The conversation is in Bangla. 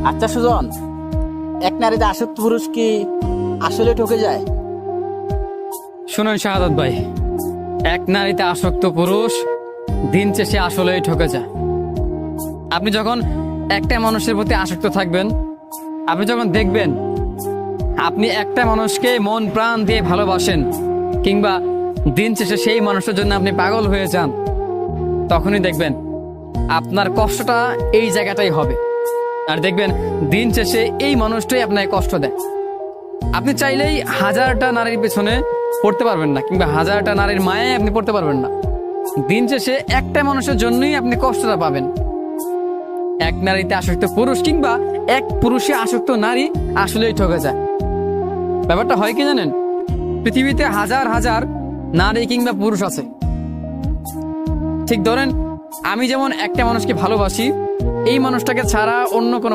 আচ্ছা সুজন, এক নারীতে আসক্ত পুরুষ কি আসলে ঠকে যায়? শুনুন শাহাদাত ভাই, এক নারীতে আসক্ত পুরুষ দিন শেষে আসলেই ঠকে যায়। আপনি যখন একটা মানুষের প্রতি আসক্ত থাকবেন, আপনি যখন দেখবেন আপনি একটা মানুষকে মন প্রাণ দিয়ে ভালোবাসেন, কিংবা দিন শেষে সেই মানুষের জন্য আপনি পাগল হয়ে যান, তখনই দেখবেন আপনার কষ্টটা এই জায়গাটাই হবে। আর দেখবেন দিন শেষে এই মানুষটাই আপনাকে কষ্ট দেয়। আপনি চাইলেই হাজারটা নারীর পেছনে পড়তে পারবেন না, কিংবা হাজারটা নারীর মায়ায় আপনি পড়তে পারবেন না। দিন শেষে একটা মানুষের জন্যই আপনি কষ্টটা পাবেন। এক নারীতে আসক্ত পুরুষ কিংবা এক পুরুষে আসক্ত নারী আসলেই ঠকে যায়। ব্যাপারটা হয় কি জানেন, পৃথিবীতে হাজার হাজার নারী কিংবা পুরুষ আছে। ঠিক ধরেন, আমি যেমন একটা মানুষকে ভালোবাসি, এই মানুষটাকে ছাড়া অন্য কোনো